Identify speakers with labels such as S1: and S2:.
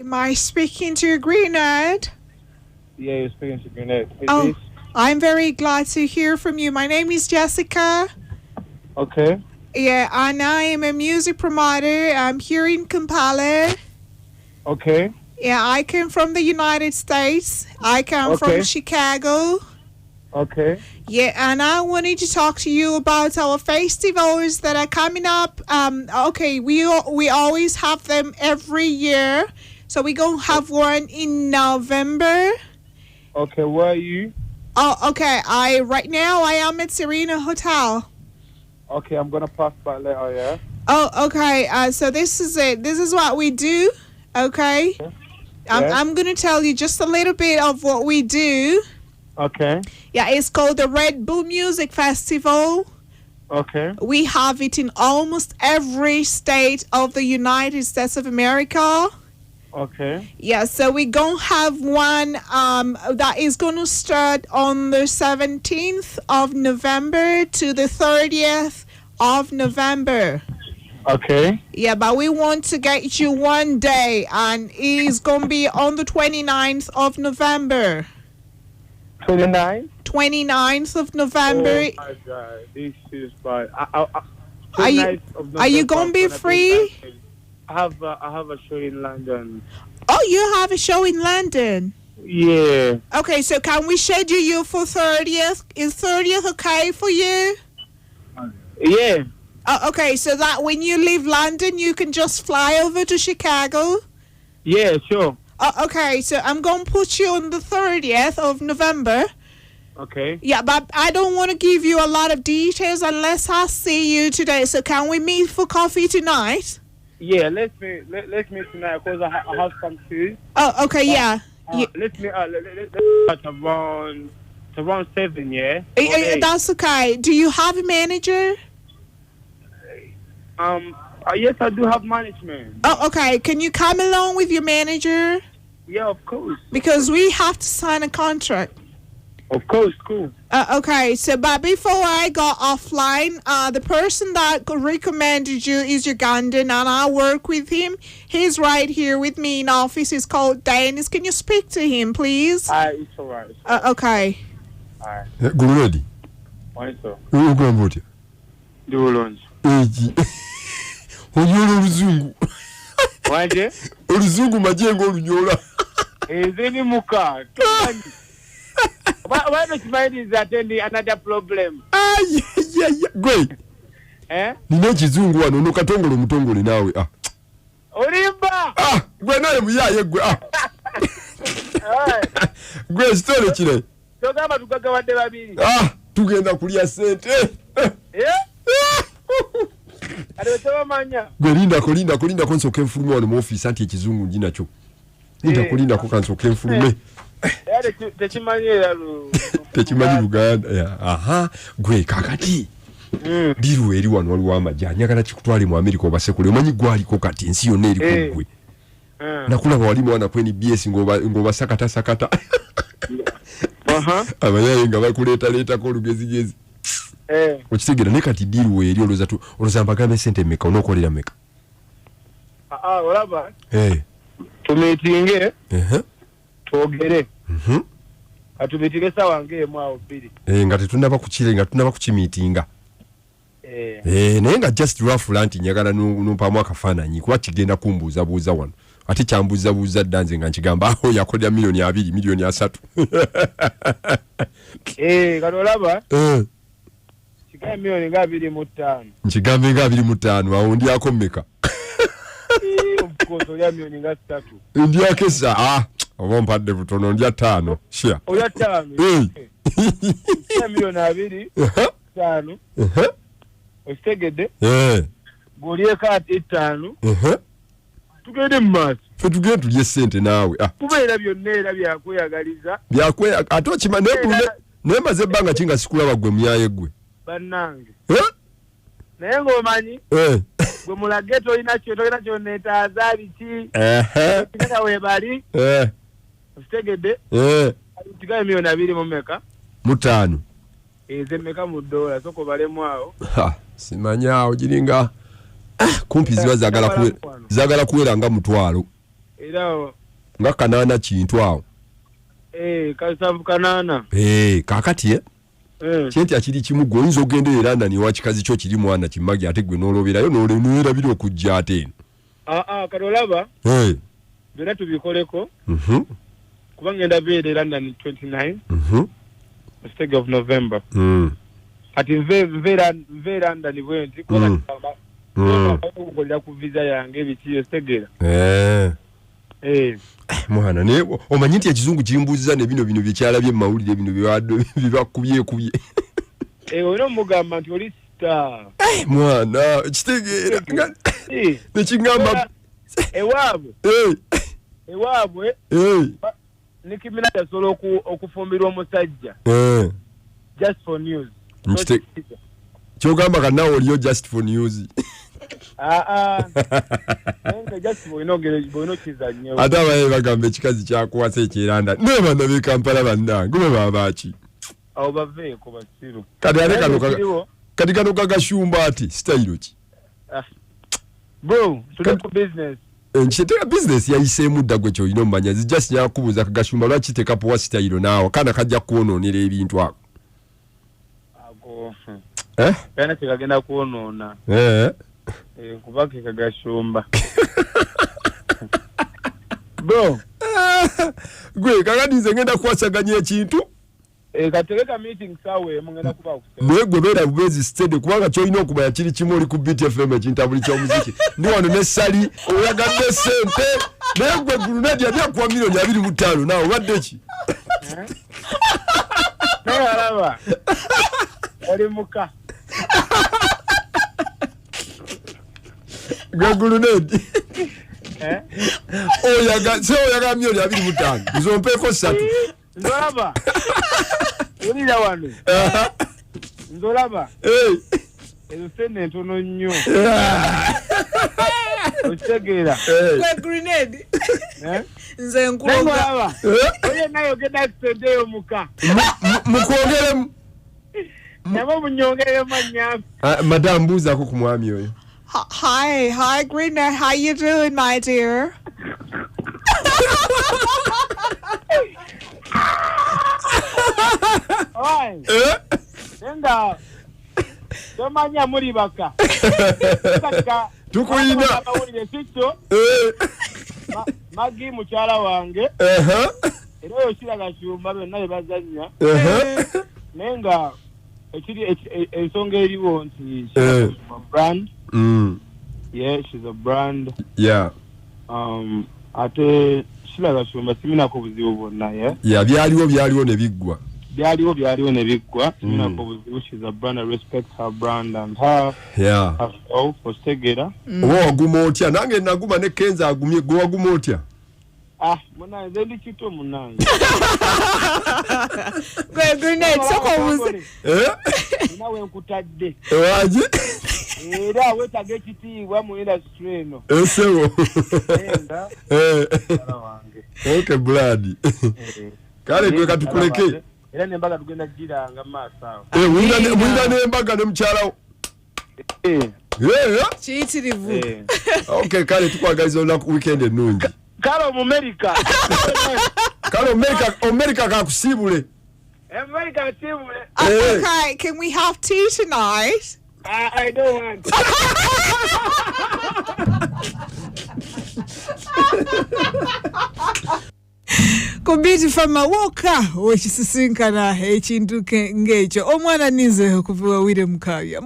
S1: Am I speaking to Greenard?
S2: Yeah, you're speaking to Greenard.
S1: Oh, I'm very glad to hear from you. My name is Jessica.
S2: Okay.
S1: Yeah, and I am a music promoter. I'm here in Kampala.
S2: Okay.
S1: Yeah, I came from the United States. I come from Chicago.
S2: Okay.
S1: Yeah, and I wanted to talk to you about our festivals that are coming up. Okay, we always have them every year. So we're going to have one in November.
S2: Okay, where are you?
S1: Oh, okay. Right now I am at Serena Hotel.
S2: Okay, I'm going to pass by later, yeah?
S1: Oh, okay. So this is it. This is what we do, okay? I'm going to tell you just a little bit of what we do.
S2: Okay.
S1: Yeah, it's called the Red Bull Music Festival.
S2: Okay.
S1: We have it in almost every state of the United States of America.
S2: Okay.
S1: Yeah, so we're going to have one that is going to start on the 17th of November to the 30th of November.
S2: Okay.
S1: Yeah, but we want to get you one day, and it's going to be on the 29th of November.
S2: 29th?
S1: 29th of November.
S2: Oh, my God. This is bad.
S1: Are you going to be free?
S2: I have a show in London.
S1: Oh, you have a show in London?
S2: Yeah.
S1: Okay, so can we schedule you for 30th? Is 30th okay for you?
S2: Yeah.
S1: Okay, so that when you leave London, you can just fly over to Chicago?
S2: Yeah, sure.
S1: Okay, so I'm going to put you on the 30th of November.
S2: Okay.
S1: Yeah, but I don't want to give you a lot of details unless I see you today. So can we meet for coffee tonight?
S2: Yeah, let's meet tonight because I have some food.
S1: Oh, okay, yeah.
S2: Let's start around 7, yeah?
S1: That's okay. Do you have a manager?
S2: Yes, I do have management.
S1: Oh, okay. Can you come along with your manager?
S2: Yeah, of course.
S1: Because we have to sign a contract.
S2: Of course, cool.
S1: Okay, so but before I got offline, the person that recommended you is Ugandan, and I work with him. He's right here with me in office. He's called Dennis. Can you speak to him, please?
S2: It's all right.
S1: Okay.
S2: All right.
S3: Go ready.
S2: Why so?
S3: Who go about it?
S2: Do lunch.
S3: Onyola oluzungu.
S2: Wanje?
S3: Oluzungu majengo olunyola.
S2: Ezeni muka. Why not mind is attending another problem?
S3: Yeah. Great. Nina kizungu wano no katongole mutongole nawe.
S2: Olimba.
S3: Gwe naye muyaye gwe. Gwe story kire.
S2: Togamba tukagawadde babiri.
S3: Tugenda kulya sente. Gwe linda ko nsoke nfulume wano mu office anti ekizungu njina kyo. Linda ko kansoke nfulume. Tekimanyi Luganda. Aha, gwe kakati. Diru eri wano waliwo amajja nyagala kikutwale mu America obasekule omanyi gwaliko kati ensi yonna eri kugwe. Nakulaba walimu wana kweni BS ngoba sakata. Abayaye nga bakuleeta ko lugezi. Okitegera ne kati diru eri oloza mbagame sente meka onokolera meka.
S2: Olaba. Tumeetinge. Twogere. Atubitige sawa ngemu awo biri.
S3: Nga tetunaba kukire nga tunaba kukimiitinga. Naye nga just rough lanti nyagala numpamu akafaananyi kuba kigenda kumbuuzabuuza wano. Ate kyambuuzabuuza ddanze nga nkigamba yakolera milioni 2 milioni 3.
S2: Kati olaba. Kigambe milioni nga 25.
S3: Nkigambe nga 25 awo ndiako mmeka.
S2: Obukozo lya milioni nga 3.
S3: Ndiakesa oba mpadde butono ndya 5. Share.
S2: Oya 5. Milioni 2. 5. Ostegede. Goliye kati 5. Tugende mmas.
S3: Fe tugende tulye sente nawe.
S2: Kubeera byonna era byakweyagaliza.
S3: Ate okimanye nemaze ebbanga kinga sikulaba gwe muyaye gwe.
S2: Bannange. Naye ng'omanyi. Gwe mulage tolina kyonneetaaza biki. Kika weebali. Ostegede. Kigaye milioni 2 mu mmeka.
S3: Mu 5.
S2: Eze mmeka mu dola soko balemu awo.
S3: Simanya awo giringa kumpi ziba zagala kuwera nga mutwalo.
S2: Era
S3: nga kanana kintu awo
S2: kasavu kanana
S3: kakati kinti akiri kimu gwe oyinza ogenderera London iwa kikazi kyo kiri mwana kimagi ate gwe n'oloberayo n'olerabira okujja ate
S2: katolaba byonna tubikoleko kuba ngenda beera London 29 stage of November ati nve London bwenti kukolera ku visa yange ebikiyo stegera
S3: mwana ne omanyi nti ekizungu kimbuuziza ne bino byekyalabye mu mawulire bino bibakubyekubye
S2: ono mugamba nti oli star
S3: mwana kitegeera nekingamba
S2: ewaabwe nikimina asobola okufumbirwa omusajja just for news
S3: kyogamba kannawe oliyo just for news ate abaye bagamba ekikazi kyakuwasa ekyeranda nebanda bekampala bannange bwe babaki
S2: awo baveeko basiru
S3: kati kano kagashumba ati sitayiro ki
S2: bro tuli ku business
S3: nkiteka business yayiseemu dda gwe kyolina omumanya zijust nyakubuuza kagashumba lwaki tekapuwa sitayiro naawe kana kajja kwonoonera ebintu ako
S2: kana tekagenda kwonoona kubaka kagashumba bro
S3: gwe kakati nze ngenda kukwasaganya ekintu
S2: kategeka meeting sawe mungenda kuba
S3: naye gwe beera bubezi stede kubanga kyolina okumanya kiri kimu oli ku BTFM ekintabuli ky'omuziki ndi wano ne sali oyagadde sente naye gwe gulunedi yali akuwa milioni 25 naawe obadde ki
S2: naye alaba oli muka
S3: gagulunedi oyaga milioni 25 nzompeeko 3
S2: nzolaba olira wano nzolaba ezo sente ntono nnyo okitegeera
S1: grenade nze nkulaba
S2: oye nayo genda sente eyo muka
S3: mukwongeremu
S2: nabo munyongeremu annyafu
S3: madam mbuuzaako ku mwami oyo
S1: Hi, Grenade. How you doing, my dear?
S2: Nenda. Tomanya muri baka.
S3: Tukuyina.
S2: Magi mukyala wange. Era yosira gashumba byonna bazanya. Nenga ekiri ensonga eriwo nti brand. Yeah, she's a brand.
S3: Yeah.
S2: Ate shilaga shumba simina ko buzibu bonna
S3: yeah byaliwo ne biggwa
S2: byaliwo ne biggwa simina ko buzibu. She's a brand. I respect her brand and her all for Segera.
S3: Waguma otya nange naguma ne Kenza agumye go waguma otya
S2: muna zendi kito munange
S1: Grenade soko buzi
S2: nawe nkutadde
S3: waje
S2: era wetage kitiibwa mu industry eno
S3: esewo
S2: enda
S3: okay blood kale kwe katukuleke
S2: era nembaga tugenda giranga maasawo
S3: mwinda nembaga ne mkyalawo
S1: kiyitirivu
S3: okay kale tukwagaliza olunaku weekend ennungi
S2: kale America
S3: kale America kakusiibule
S2: America siibule
S1: okay, can we have tea tonight?
S2: I don't want.
S1: Kubiti fama woka wekisisinkana ekintu ng'ekyo omwana nize okuva wawire mukabya